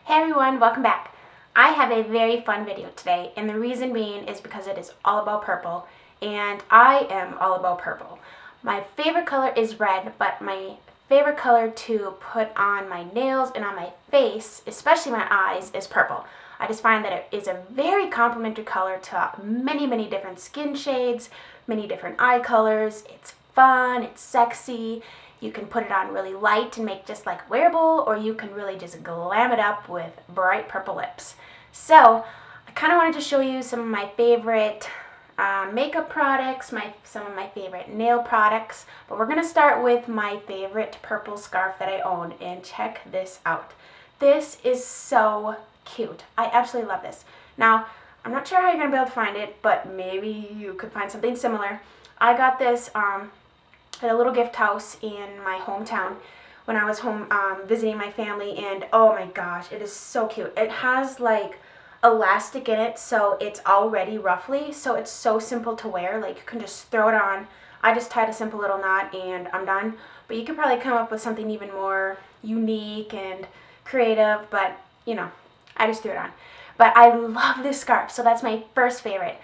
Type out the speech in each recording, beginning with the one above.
Hey everyone, welcome back. I have a very fun video today, and the reason being is because it is all about purple, and I am all about purple. My favorite color is red, but my favorite color to put on my nails and on my face, especially my eyes, is purple. I just find that it is a very complementary color to many different skin shades, many different eye colors. It's fun, it's sexy. You can put it on really light and make just like wearable, or you can really just glam it up with bright purple lips. So I kind of wanted to show you some of my favorite makeup products, some of my favorite nail products, but we're going to start with my favorite purple scarf that I own, and check this out. This is so cute. I absolutely love this. Now, I'm not sure how you're going to be able to find it, but maybe you could find something similar. I got this at a little gift house in my hometown when I was home visiting my family, and oh my gosh, it is so cute. It has like elastic in it, so it's already ruffly, so it's so simple to wear. Like, you can just throw it on. I just tied a simple little knot and I'm done, but you could probably come up with something even more unique and creative, but you know, I just threw it on. But I love this scarf, so that's my first favorite.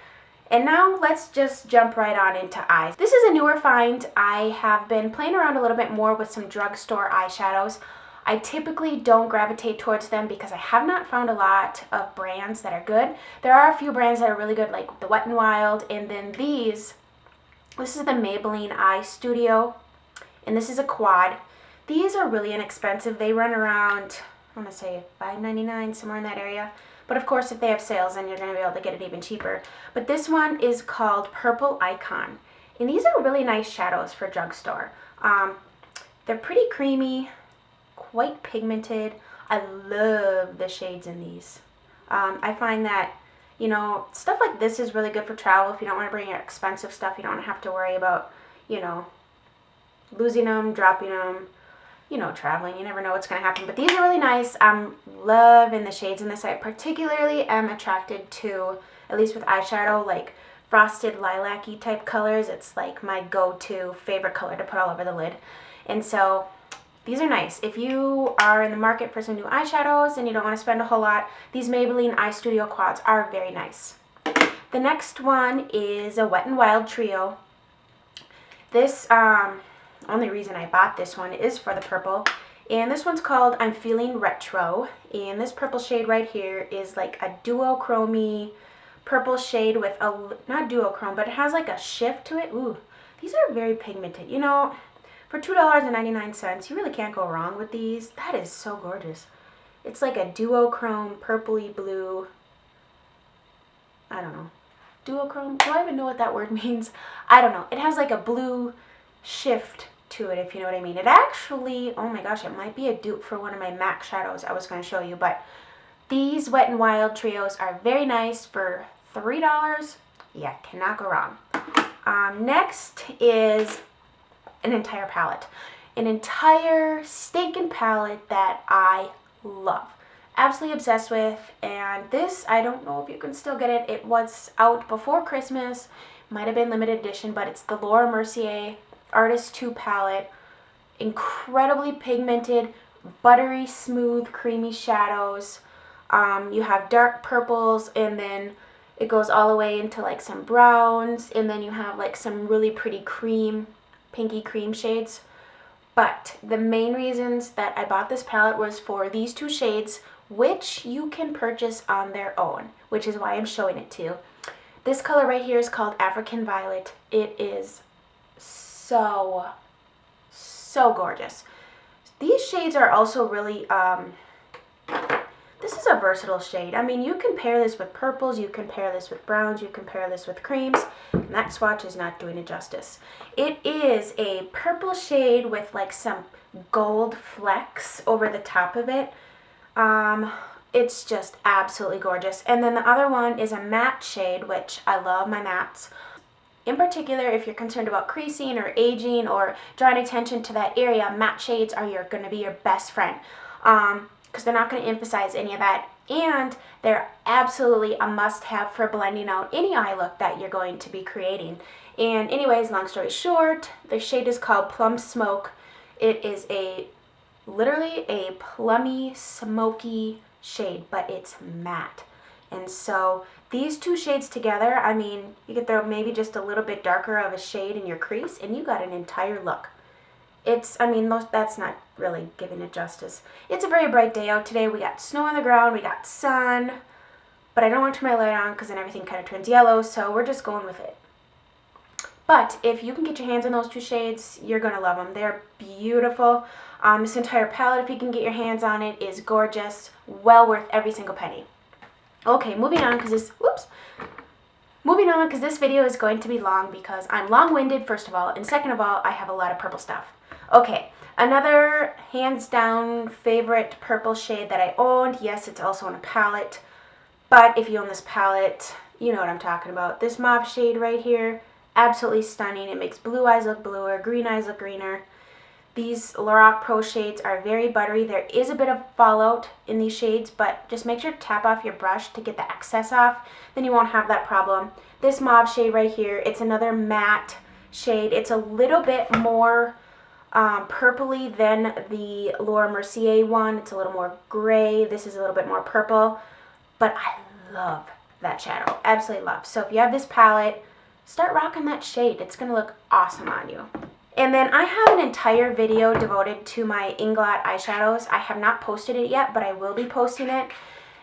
And now let's just jump right on into eyes. This is a newer find. I have been playing around a little bit more with some drugstore eyeshadows. I typically don't gravitate towards them because I have not found a lot of brands that are good. There are a few brands that are really good, like the Wet n Wild, and then this is the Maybelline Eye Studio, and this is a quad. These are really inexpensive. They run around, I want to say $5.99, somewhere in that area. But of course, if they have sales, then you're going to be able to get it even cheaper. But this one is called Purple Icon. And these are really nice shadows for drugstore. They're pretty creamy, quite pigmented. I love the shades in these. I find that, you know, stuff like this is really good for travel. If you don't want to bring your expensive stuff, you don't have to worry about, you know, losing them, dropping them. You know, traveling, you never know what's going to happen. But these are really nice. I'm loving the shades in this. I particularly am attracted to, at least with eyeshadow, like frosted lilac-y type colors. It's like my go-to favorite color to put all over the lid. And so these are nice. If you are in the market for some new eyeshadows and you don't want to spend a whole lot, these Maybelline Eye Studio quads are very nice. The next one is a Wet n Wild Trio. This, only reason I bought this one is for the purple, and this one's called I'm Feeling Retro, and this purple shade right here is like a duochrome purple shade with a, not duochrome, but it has like a shift to it. Ooh, these are very pigmented. You know, for $2.99, you really can't go wrong with these. That is so gorgeous. It's like a duochrome purpley blue, I don't know, duochrome, do I even know what that word means? I don't know. It has like a blue shift to it, if you know what I mean. It actually, oh my gosh, it might be a dupe for one of my MAC shadows I was going to show you, but these Wet n Wild Trios are very nice for $3. Yeah, cannot go wrong. Next is an entire palette. An entire stinking palette that I love. Absolutely obsessed with, and this, I don't know if you can still get it. It was out before Christmas, might have been limited edition, but it's the Laura Mercier Artist 2 palette. Incredibly pigmented, buttery smooth, creamy shadows. You have dark purples, and then it goes all the way into like some browns, and then you have like some really pretty cream, pinky cream shades. But the main reasons that I bought this palette was for these two shades, which you can purchase on their own, which is why I'm showing it to you. This color right here is called African Violet. It is so gorgeous. These shades are also really, this is a versatile shade. I mean, you can pair this with purples, you can pair this with browns, you can pair this with creams, and that swatch is not doing it justice. It is a purple shade with like some gold flecks over the top of it. It's just absolutely gorgeous. And then the other one is a matte shade, which I love my mattes. In particular, if you're concerned about creasing or aging or drawing attention to that area, matte shades are going to be your best friend, because they're not going to emphasize any of that, and they're absolutely a must-have for blending out any eye look that you're going to be creating. And anyways, long story short, the shade is called Plum Smoke. It is literally a plummy, smoky shade, but it's matte. And so these two shades together, I mean, you could throw maybe just a little bit darker of a shade in your crease and you got an entire look. I mean, that's not really giving it justice. It's a very bright day out today. We got snow on the ground, we got sun, but I don't want to turn my light on because then everything kind of turns yellow, so we're just going with it. But if you can get your hands on those two shades, you're going to love them. They're beautiful. This entire palette, if you can get your hands on it, is gorgeous. Well worth every single penny. Okay, moving on because this video is going to be long because I'm long-winded, first of all, and second of all, I have a lot of purple stuff. Okay, another hands down favorite purple shade that I owned. Yes, it's also in a palette, but if you own this palette, you know what I'm talking about. This mauve shade right here, absolutely stunning. It makes blue eyes look bluer, green eyes look greener. These Lorac Pro shades are very buttery. There is a bit of fallout in these shades, but just make sure to tap off your brush to get the excess off. Then you won't have that problem. This mauve shade right here, it's another matte shade. It's a little bit more purpley than the Laura Mercier one. It's a little more gray. This is a little bit more purple, but I love that shadow. Absolutely love. So if you have this palette, start rocking that shade. It's going to look awesome on you. And then I have an entire video devoted to my Inglot eyeshadows. I have not posted it yet, but I will be posting it.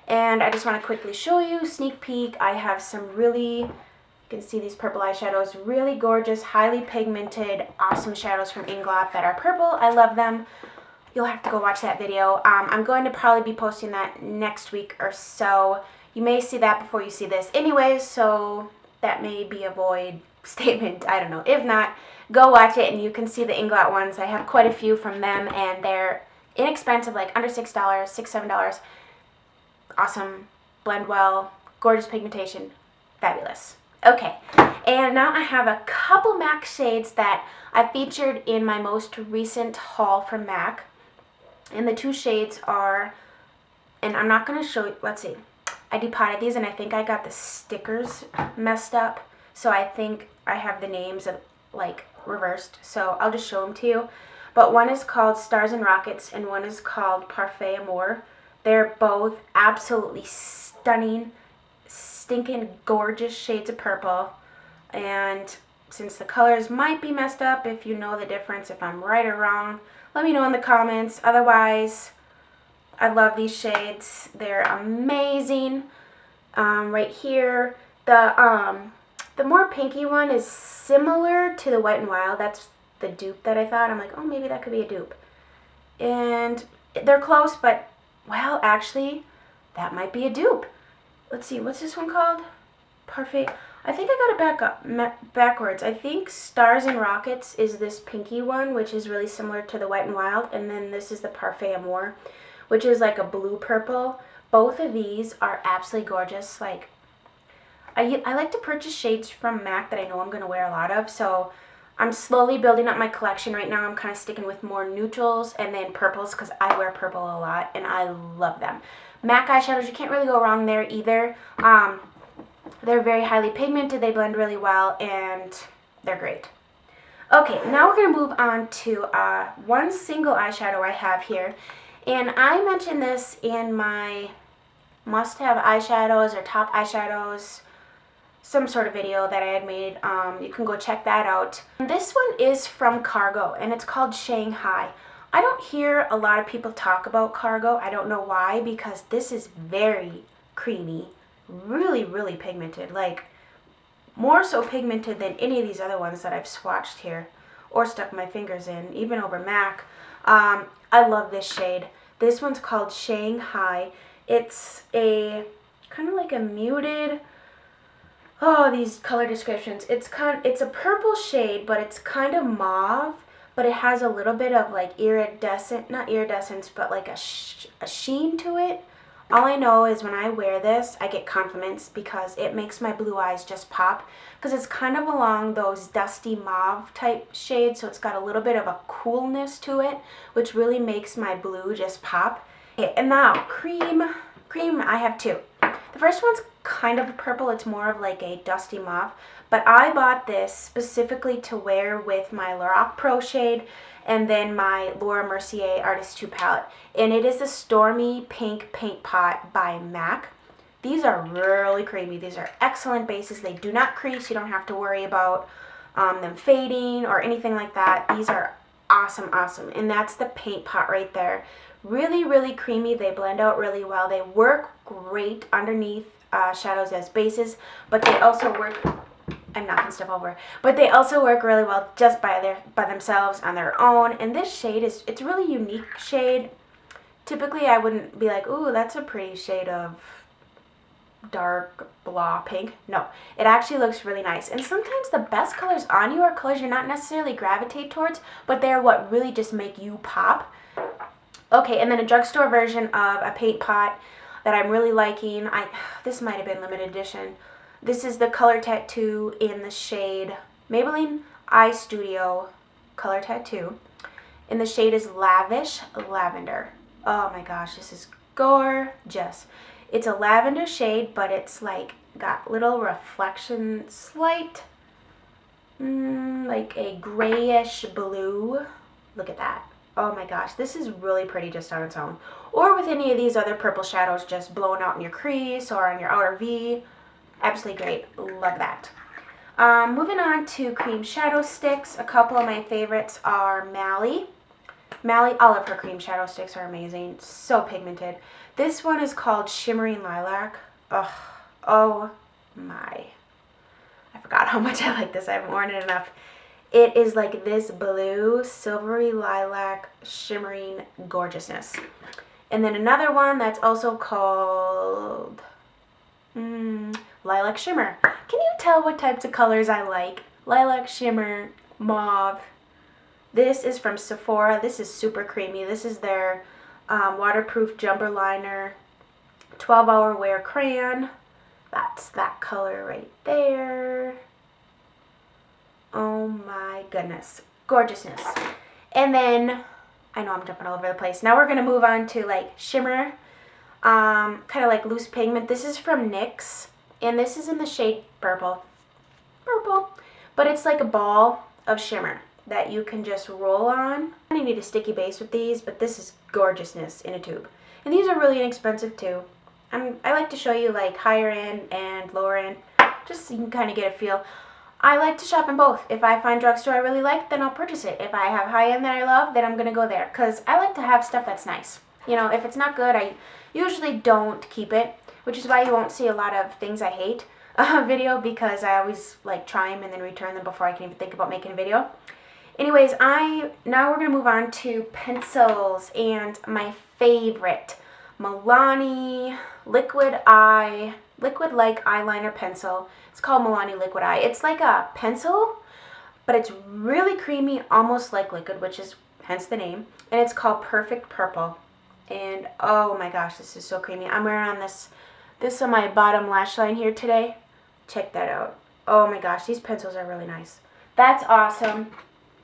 And I just want to quickly show you, sneak peek, I have some really, you can see these purple eyeshadows, really gorgeous, highly pigmented, awesome shadows from Inglot that are purple. I love them. You'll have to go watch that video. I'm going to probably be posting that next week or so. You may see that before you see this anyways, so that may be a void statement. I don't know. If not, go watch it and you can see the Inglot ones. I have quite a few from them and they're inexpensive, like under $6, $6, $7. Awesome, blend well, gorgeous pigmentation, fabulous. Okay, and now I have a couple MAC shades that I featured in my most recent haul from MAC. And the two shades are, and I'm not going to show you, let's see. I depotted these and I think I got the stickers messed up. So I think I have the names of, like, reversed. So I'll just show them to you. But one is called Stars and Rockets and one is called Parfait Amour. They're both absolutely stunning, stinking gorgeous shades of purple. And since the colors might be messed up, if you know the difference, if I'm right or wrong, let me know in the comments. Otherwise, I love these shades. They're amazing. Right here, the more pinky one is similar to the Wet n Wild. That's the dupe that I thought. I'm like, oh, maybe that could be a dupe. And they're close, but, well, actually, that might be a dupe. Let's see, what's this one called? Parfait. I think I got it backwards. I think Stars and Rockets is this pinky one, which is really similar to the Wet n Wild. And then this is the Parfait Amour, which is like a blue purple. Both of these are absolutely gorgeous. Like, I like to purchase shades from MAC that I know I'm going to wear a lot of, so I'm slowly building up my collection right now. I'm kind of sticking with more neutrals and then purples because I wear purple a lot and I love them. MAC eyeshadows, you can't really go wrong there either. They're very highly pigmented, they blend really well, and they're great. Okay, now we're going to move on to one single eyeshadow I have here, and I mentioned this in my must-have eyeshadows or top eyeshadows, some sort of video that I had made. You can go check that out. This one is from Cargo and it's called Shanghai. I don't hear a lot of people talk about Cargo. I don't know why, because this is very creamy, really, really pigmented, like more so pigmented than any of these other ones that I've swatched here or stuck my fingers in, even over MAC. I love this shade. This one's called Shanghai. It's a kind of like a muted, oh, these color descriptions. It's a purple shade, but it's kind of mauve, but it has a little bit of like iridescent, not iridescence, but like a sheen to it. All I know is when I wear this, I get compliments because it makes my blue eyes just pop, because it's kind of along those dusty mauve type shades, so it's got a little bit of a coolness to it, which really makes my blue just pop. Okay, and now cream, I have two. The first one's kind of a purple. It's more of like a dusty mauve. But I bought this specifically to wear with my Lorac Pro shade and then my Laura Mercier Artist 2 palette. And it is the Stormy Pink Paint Pot by MAC. These are really creamy. These are excellent bases. They do not crease. You don't have to worry about them fading or anything like that. These are awesome, awesome. And that's the paint pot right there. Really, really creamy. They blend out really well. They work great underneath shadows as bases, but they also work, I'm knocking stuff over, but they also work really well just by themselves on their own. And this shade it's a really unique shade. Typically I wouldn't be like, ooh, that's a pretty shade of dark blah pink. No, it actually looks really nice. And sometimes the best colors on you are colors you're not necessarily gravitate towards, but they're what really just make you pop. Okay, and then a drugstore version of a paint pot that I'm really liking. This might have been limited edition. This is the Color Tattoo in the shade Maybelline Eye Studio Color Tattoo. And the shade is Lavish Lavender. Oh my gosh, this is gorgeous. It's a lavender shade, but it's like got little reflection, slight, like a grayish blue. Look at that. Oh my gosh, this is really pretty just on its own. Or with any of these other purple shadows just blown out in your crease or on your outer V. Absolutely great. Love that. Moving on to cream shadow sticks. A couple of my favorites are Mally. All of her cream shadow sticks are amazing. So pigmented. This one is called Shimmering Lilac. Ugh. Oh my. I forgot how much I like this. I haven't worn it enough. It is like this blue, silvery lilac, shimmering gorgeousness. And then another one that's also called Lilac Shimmer. Can you tell what types of colors I like? Lilac Shimmer, mauve. This is from Sephora. This is super creamy. This is their waterproof jumper liner, 12-hour wear crayon. That's that color right there. Oh my goodness. Gorgeousness. And then, I know I'm jumping all over the place. Now we're going to move on to like shimmer, kind of like loose pigment. This is from NYX, and this is in the shade purple. But it's like a ball of shimmer that you can just roll on. I need a sticky base with these, but this is gorgeousness in a tube. And these are really inexpensive too. I like to show you like higher end and lower end, just so you can kind of get a feel. I like to shop in both. If I find drugstore I really like, then I'll purchase it. If I have high end that I love, then I'm going to go there. Because I like to have stuff that's nice. You know, if it's not good, I usually don't keep it. Which is why you won't see a lot of things I hate video. Because I always like try them and then return them before I can even think about making a video. Anyways, now we're going to move on to pencils. And my favorite, Milani Liquid Like Eyeliner Pencil. It's called Milani Liquid Eye. It's like a pencil, but it's really creamy, almost like liquid, which is hence the name. And it's called Perfect Purple. And oh my gosh, this is so creamy. I'm wearing on this on my bottom lash line here today. Check that out. Oh my gosh, these pencils are really nice. That's awesome.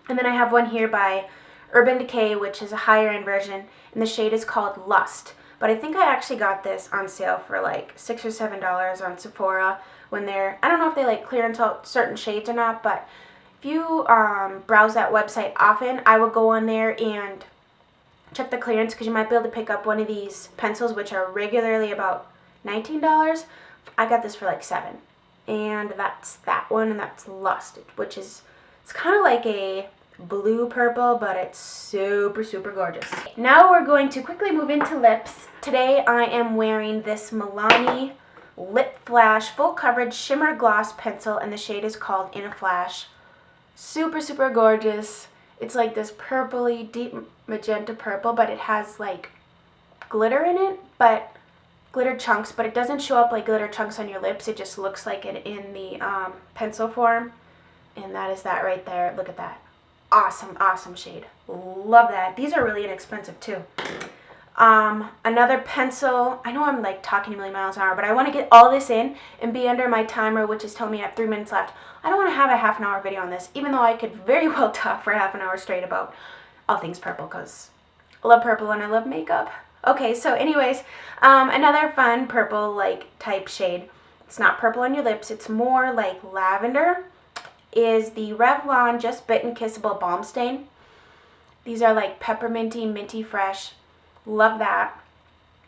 And then I have one here by Urban Decay, which is a higher end version, and the shade is called Lust. But I think I actually got this on sale for like $6 or $7 on Sephora when they're, I don't know if they like clearance out certain shades or not, but if you browse that website often, I will go on there and check the clearance because you might be able to pick up one of these pencils, which are regularly about $19. I got this for like $7. And that's that one, and that's Lust, which is, it's kind of like a blue purple, but it's super, super gorgeous. Now we're going to quickly move into lips. Today I am wearing this Milani Lip Flash Full Coverage Shimmer Gloss Pencil, and the shade is called In a Flash. Super, super gorgeous. It's like this purpley, deep magenta purple, but it has like glitter in it, but glitter chunks, but it doesn't show up like glitter chunks on your lips. It just looks like it in the pencil form, and that is that right there. Look at that. Awesome, awesome shade. Love that. These are really inexpensive too. Another pencil. I know I'm like talking a million miles an hour, but I want to get all this in and be under my timer, which is telling me I have 3 minutes left. I don't want to have a half an hour video on this, even though I could very well talk for half an hour straight about all things purple, because I love purple and I love makeup. Okay, so anyways, another fun purple like type shade. it's not purple on your lips, it's more like lavender, is the Revlon Just Bitten Kissable Balm Stain. These are like pepperminty, minty fresh. Love that.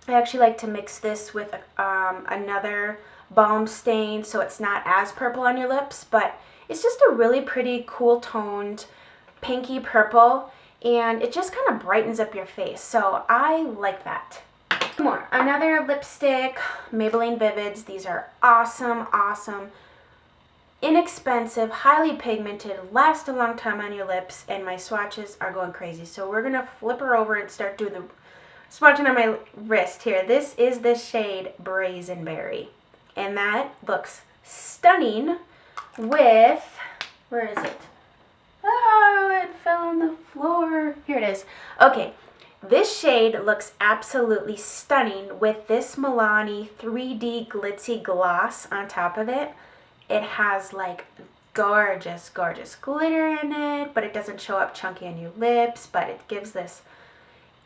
I actually like to mix this with another balm stain so it's not as purple on your lips, but it's just a really pretty cool toned pinky purple, and it just kind of brightens up your face, so I like that. More. Another lipstick, Maybelline Vivids. These are awesome, awesome, inexpensive, highly pigmented, last a long time on your lips, and my swatches are going crazy. So we're going to flip her over and start doing the swatching on my wrist here. This is the shade Brazen Berry, and that looks stunning with, where is it? Oh, it fell on the floor. Here it is. Okay, this shade looks absolutely stunning with this Milani 3D glitzy gloss on top of it. It has like gorgeous, gorgeous glitter in it, but it doesn't show up chunky on your lips, but it gives this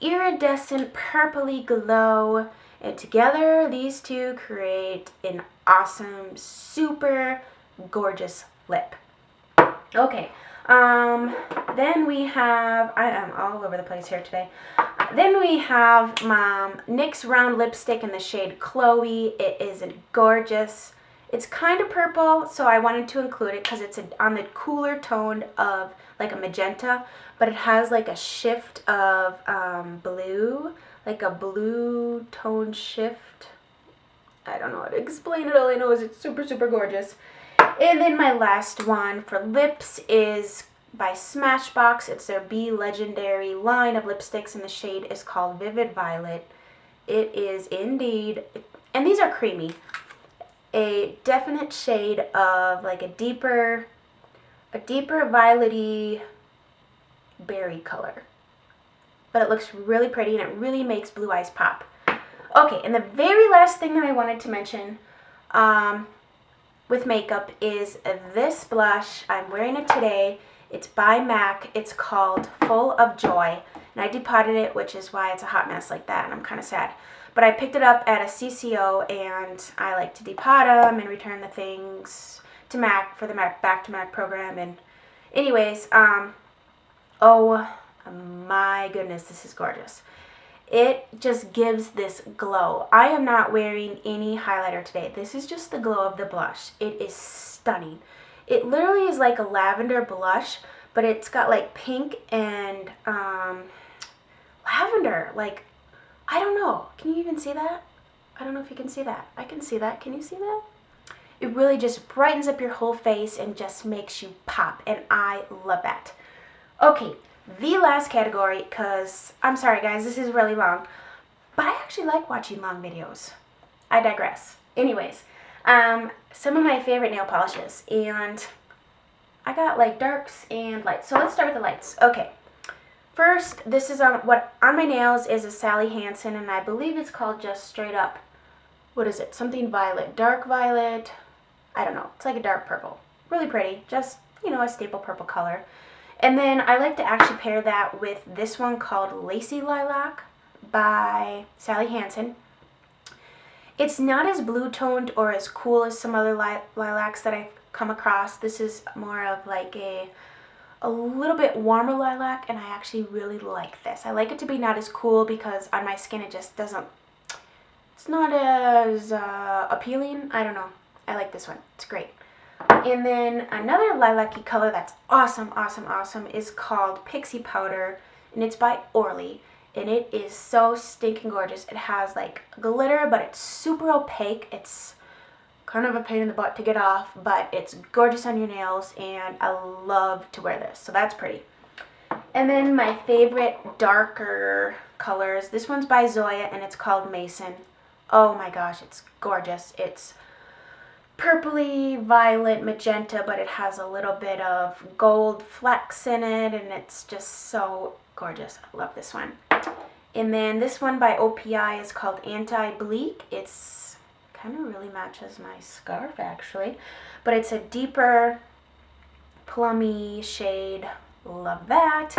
iridescent purpley glow, and together these two create an awesome, super gorgeous lip. Okay, then we have, I am all over the place here today. Then we have NYX Round Lipstick in the shade Chloe. It is a gorgeous, it's kind of purple, so I wanted to include it because it's on the cooler tone of like a magenta, but it has like a shift of blue, like a blue tone shift. I don't know how to explain it. All I know is it's super, super gorgeous. And then my last one for lips is by Smashbox. It's their Be Legendary line of lipsticks, and the shade is called Vivid Violet. It is indeed, and these are creamy, a definite shade of like a deeper violet-y berry color. But it looks really pretty, and it really makes blue eyes pop. Okay, and the very last thing that I wanted to mention with makeup is this blush. I'm wearing it today. It's by MAC. It's called Full of Joy, and I depotted it, which is why it's a hot mess like that, and I'm kind of sad. But I picked it up at a CCO, and I like to depot them and return the things to MAC for the Back to MAC program. And anyways, oh my goodness, this is gorgeous. It just gives this glow. I am not wearing any highlighter today. This is just the glow of the blush. It is stunning. It literally is like a lavender blush, but it's got like pink and lavender. Like, I don't know. Can you even see that? I don't know if you can see that. I can see that. Can you see that? It really just brightens up your whole face and just makes you pop, and I love that. Okay, the last category, because I'm sorry guys, this is really long, but I actually like watching long videos. I digress. Anyways, some of my favorite nail polishes, and I got like darks and lights. So let's start with the lights. Okay, first, this is on my nails is a Sally Hansen, and I believe it's called just straight up, what is it, something violet, dark violet, I don't know, it's like a dark purple, really pretty, just, you know, a staple purple color. And then I like to actually pair that with this one called Lacy Lilac by Sally Hansen. It's not as blue toned or as cool as some other lilacs that I've come across. This is more of like a little bit warmer lilac, and I actually really like this. I like it to be not as cool because on my skin it just doesn't, it's not as appealing. I don't know. I like this one. It's great. And then another lilac-y color that's awesome, awesome, awesome is called Pixie Powder, and it's by Orly, and it is so stinking gorgeous. It has like glitter, but it's super opaque. It's kind of a pain in the butt to get off, but it's gorgeous on your nails, and I love to wear this, so that's pretty. And then my favorite darker colors, this one's by Zoya, and it's called Mason. Oh my gosh, it's gorgeous. It's purpley, violet, magenta, but it has a little bit of gold flecks in it, and it's just so gorgeous. I love this one. And then this one by OPI is called Anti-Bleak. It's kind of really matches my scarf actually, but it's a deeper plummy shade. Love that.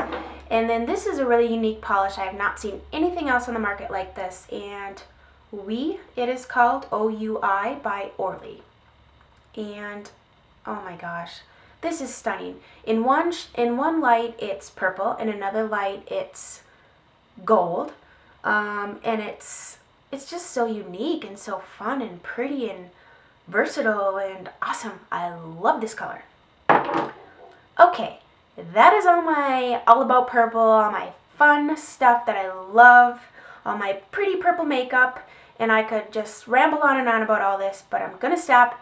And then this is a really unique polish. I have not seen anything else on the market like this, and it is called OUI by Orly. and oh my gosh, this is stunning. In one light it's purple, in another light it's gold, and it's just so unique and so fun and pretty and versatile and awesome. I love this color. Okay, that is all about purple, all my fun stuff that I love, all my pretty purple makeup, and I could just ramble on and on about all this, but I'm gonna stop.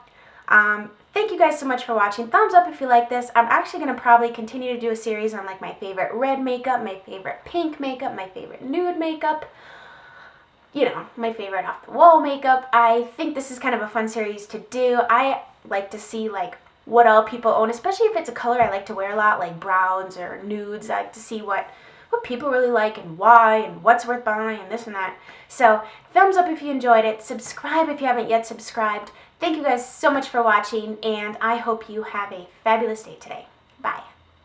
Thank you guys so much for watching. Thumbs up if you like this. I'm actually going to probably continue to do a series on like my favorite red makeup, my favorite pink makeup, my favorite nude makeup, you know, my favorite off the wall makeup. I think this is kind of a fun series to do. I like to see like what all people own, especially if it's a color I like to wear a lot, like browns or nudes. I like to see what people really like and why and what's worth buying and this and that. So thumbs up if you enjoyed it. Subscribe if you haven't yet subscribed. Thank you guys so much for watching, and I hope you have a fabulous day today.